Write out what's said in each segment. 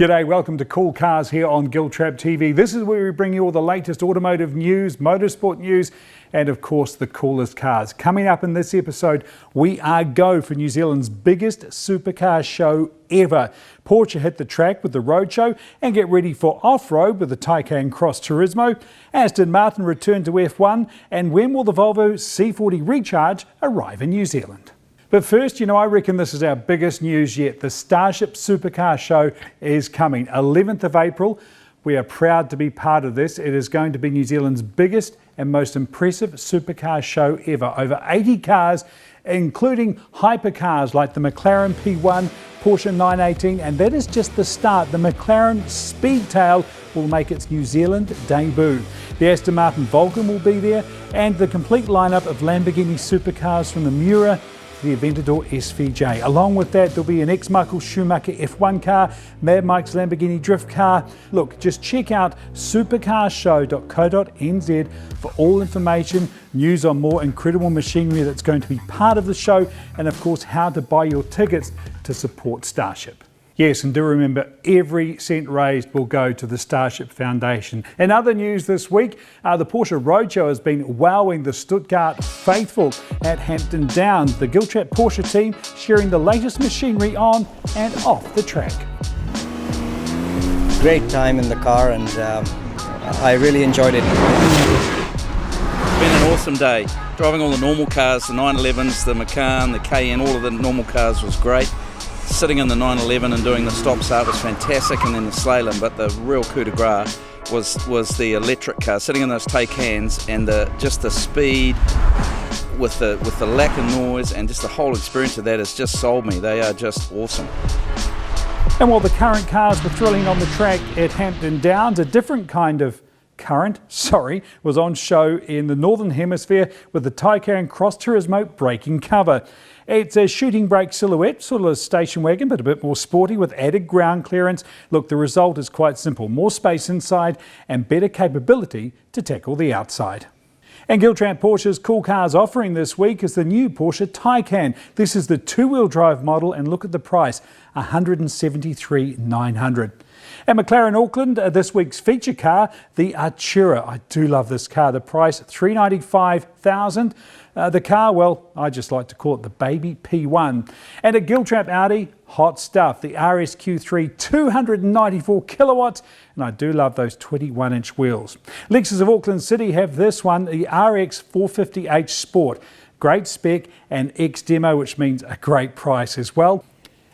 G'day, welcome to Cool Cars here on GiltrapTV. This is where we bring you all the latest automotive news, motorsport news, and of course the coolest cars. Coming up in this episode, we are go for New Zealand's biggest supercar show ever. Porsche hit the track with the Roadshow and get ready for off-road with the Taycan Cross Turismo. Aston Martin return to F1, and when will the Volvo C40 Recharge arrive in New Zealand? But first, I reckon this is our biggest news yet. The Starship Supercar Show is coming, 11th of April. We are proud to be part of this. It is going to be New Zealand's biggest and most impressive supercar show ever. Over 80 cars, including hypercars like the McLaren P1, Porsche 918, and that is just the start. The McLaren Speedtail will make its New Zealand debut. The Aston Martin Vulcan will be there, and the complete lineup of Lamborghini supercars from the Miura, the Aventador SVJ. Along with that, there'll be an ex-Michael Schumacher F1 car, Mad Mike's Lamborghini drift car. Look, just check out supercarshow.co.nz for all information, news on more incredible machinery that's going to be part of the show, and of course, how to buy your tickets to support Starship. Yes, and do remember, every cent raised will go to the Starship Foundation. In other news this week, the Porsche Roadshow has been wowing the Stuttgart faithful at Hampton Downs. The Giltrap Porsche team sharing the latest machinery on and off the track. Great time in the car, and I really enjoyed it. It's been an awesome day. Driving all the normal cars, the 911s, the Macan, the Cayenne, all of the normal cars was great. Sitting in the 911 and doing the stop-start was fantastic, and then the slalom, but the real coup de grace was the electric car. Sitting in those Taycans and just the speed with the lack of noise and just the whole experience of that has just sold me. They are just awesome. And while the current cars were thrilling on the track at Hampton Downs, a different kind of current was on show in the Northern Hemisphere with the Taycan Cross Turismo breaking cover. It's a shooting brake silhouette, sort of a station wagon, but a bit more sporty with added ground clearance. Look, the result is quite simple. More space inside and better capability to tackle the outside. And Giltrap Porsche's Cool Cars offering this week is the new Porsche Taycan. This is the two-wheel drive model, and look at the price, $173,900. At McLaren Auckland, this week's feature car, the Artura. I do love this car. The price, $395,000. The car, well, I just like to call it the baby P1. And at Giltrap Audi, hot stuff. The RSQ3, 294 kilowatts. And I do love those 21-inch wheels. Lexus of Auckland City have this one, the RX 450h Sport. Great spec and X-Demo, which means a great price as well.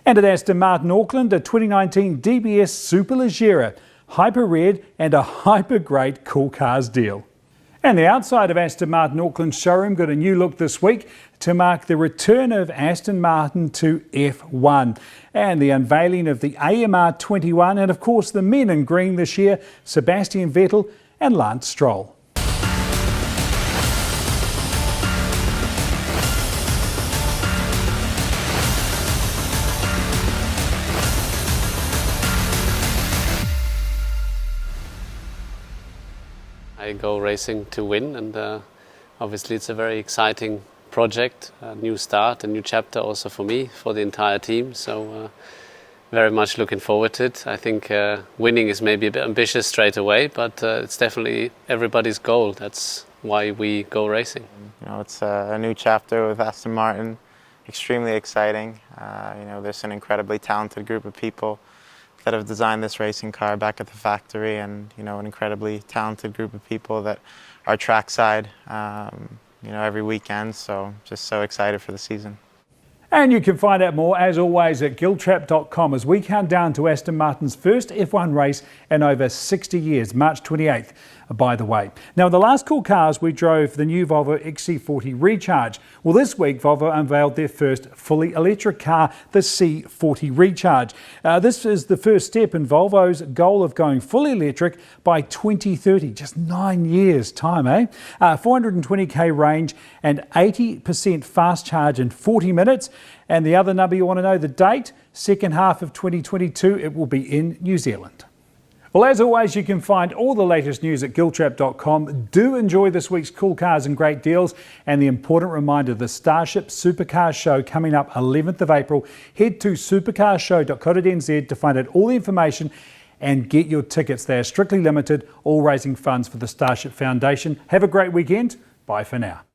And at Aston Martin Auckland, a 2019 DBS Superleggera, hyper red and a hyper great cool cars deal. And the outside of Aston Martin Auckland showroom got a new look this week to mark the return of Aston Martin to F1 and the unveiling of the AMR 21, and of course the men in green this year, Sebastian Vettel and Lance Stroll. I go racing to win, and obviously it's a very exciting project, a new start, a new chapter also for me, for the entire team, so very much looking forward to it. I think winning is maybe a bit ambitious straight away, but it's definitely everybody's goal. That's why we go racing. It's a new chapter with Aston Martin, extremely exciting. There's an incredibly talented group of people that have designed this racing car back at the factory, and an incredibly talented group of people that are trackside every weekend, so just so excited for the season. And you can find out more, as always, at GiltrapTV.com as we count down to Aston Martin's first F1 race in over 60 years, March 28th, by the way. Now, in the last Cool Cars, we drove the new Volvo XC40 Recharge. Well, this week, Volvo unveiled their first fully electric car, the C40 Recharge. This is the first step in Volvo's goal of going fully electric by 2030, just 9 years' time, 420k range and 80% fast charge in 40 minutes. And the other number you want to know, the date, second half of 2022, it will be in New Zealand. Well, as always, you can find all the latest news at GiltrapTV.com. Do enjoy this week's cool cars and great deals. And the important reminder, the Starship Supercar Show coming up 11th of April. Head to supercarshow.co.nz to find out all the information and get your tickets. They are strictly limited, all raising funds for the Starship Foundation. Have a great weekend. Bye for now.